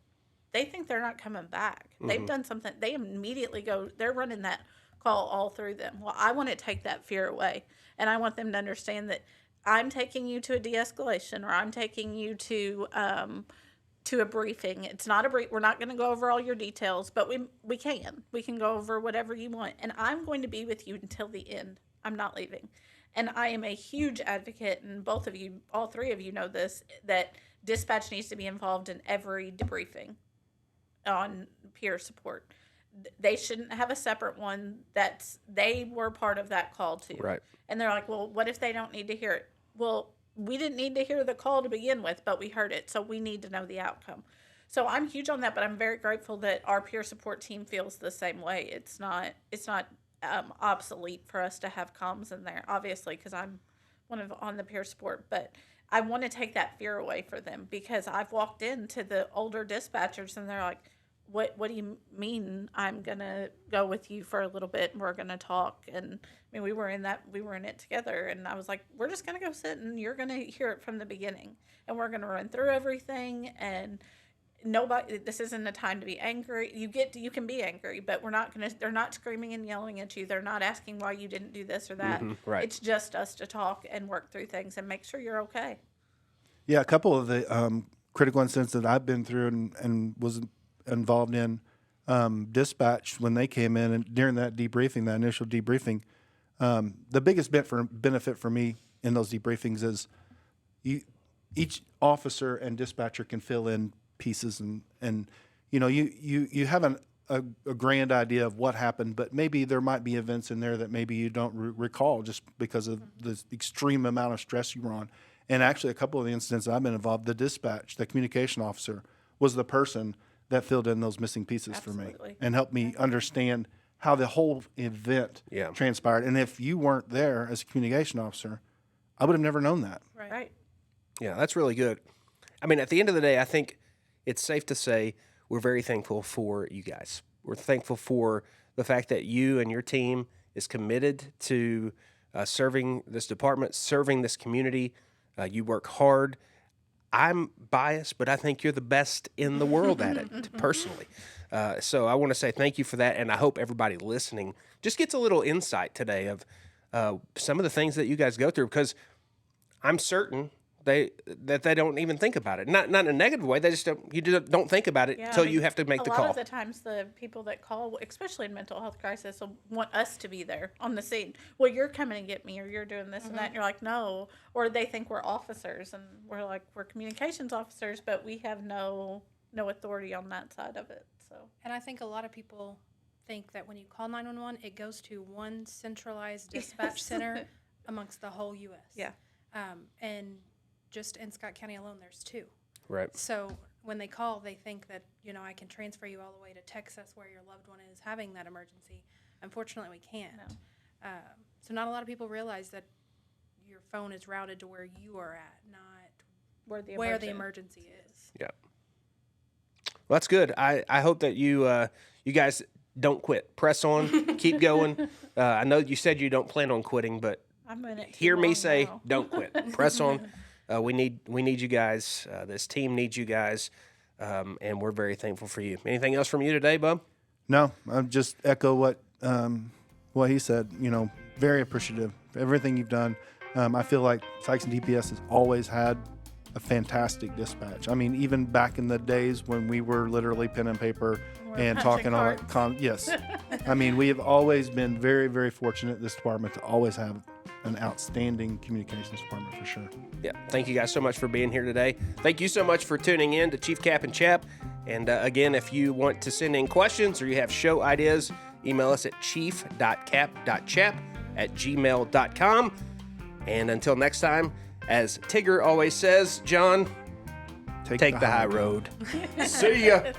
they think they're not coming back. They've done something. They immediately they're running that call all through them. Well, I want to take that fear away. And I want them to understand that I'm taking you to a de-escalation, or I'm taking you to a briefing. It's not a brief. We're not going to go over all your details, but we can go over whatever you want. And I'm going to be with you until the end. I'm not leaving. And I am a huge advocate, and both of you, all three of you know this, that dispatch needs to be involved in every debriefing on peer support. They shouldn't have a separate one they were part of that call too. Right. And they're like, well, what if they don't need to hear it? Well, we didn't need to hear the call to begin with, but we heard it, so we need to know the outcome. So I'm huge on that, but I'm very grateful that our peer support team feels the same way. It's not obsolete for us to have comms in there, obviously, because I'm on the peer support, but I want to take that fear away for them, because I've walked into the older dispatchers and they're like, what do you mean I'm going to go with you for a little bit and we're going to talk? And I mean, we were in it together, and I was like, we're just going to go sit and you're going to hear it from the beginning, and we're going to run through everything. And this isn't a time to be angry. You can be angry, but they're not screaming and yelling at you. They're not asking why you didn't do this or that. Right. It's just us to talk and work through things and make sure you're okay. Yeah, a couple of the critical incidents that I've been through and was involved in, dispatch when they came in, and during that initial debriefing, the biggest benefit for me in those debriefings is each officer and dispatcher can fill in pieces, and you have a grand idea of what happened, but maybe there might be events in there that maybe you don't recall just because of the extreme amount of stress you were on. And actually, a couple of the incidents I've been involved, the communication officer was the person that filled in those missing pieces for me and helped me understand how the whole event transpired. And if you weren't there as a communication officer, I would have never known that. Right. Yeah, that's really good. I mean, at the end of the day, I think it's safe to say we're very thankful for you guys. We're thankful for the fact that you and your team is committed to serving this department, serving this community. You work hard. I'm biased, but I think you're the best in the world at it, personally. So I want to say thank you for that, and I hope everybody listening just gets a little insight today of some of the things that you guys go through, because I'm certain that they don't even think about it. Not in a negative way. They just don't think about it until you have to make the call. A lot of the times, the people that call, especially in mental health crisis, will want us to be there on the scene. Well, you're coming to get me, or you're doing this and that. And you're like, no. Or they think we're officers, and we're like, we're communications officers, but we have no authority on that side of it. So, And I think a lot of people think that when you call 911, it goes to one centralized dispatch center amongst the whole U.S. Yeah. And just in Scott County alone, there's 2. Right. So when they call, they think that, I can transfer you all the way to Texas where your loved one is having that emergency. Unfortunately, we can't. No. So not a lot of people realize that your phone is routed to where you are at, not where the emergency is. Yeah. Well, that's good. I hope that you guys don't quit. Press on. Keep going. I know you said you don't plan on quitting, but I'm in it hear me long say, now. don't quit. Press on. We need you guys. This team needs you guys, and we're very thankful for you. Anything else from you today, Bub? No, I just echo what he said. Very appreciative for everything you've done. I feel like Sykes and DPS has always had a fantastic dispatch. I mean, even back in the days when we were literally pen and paper and talking on it. Yes. I mean, we have always been very, very fortunate, this department, to always have an outstanding communications department for sure. Yeah. Thank you guys so much for being here today. Thank you so much for tuning in to Chief, Cap, and Chap. And again, if you want to send in questions or you have show ideas, email us at chief.cap.chap@gmail.com. And until next time, as Tigger always says, John, take the high road. See ya.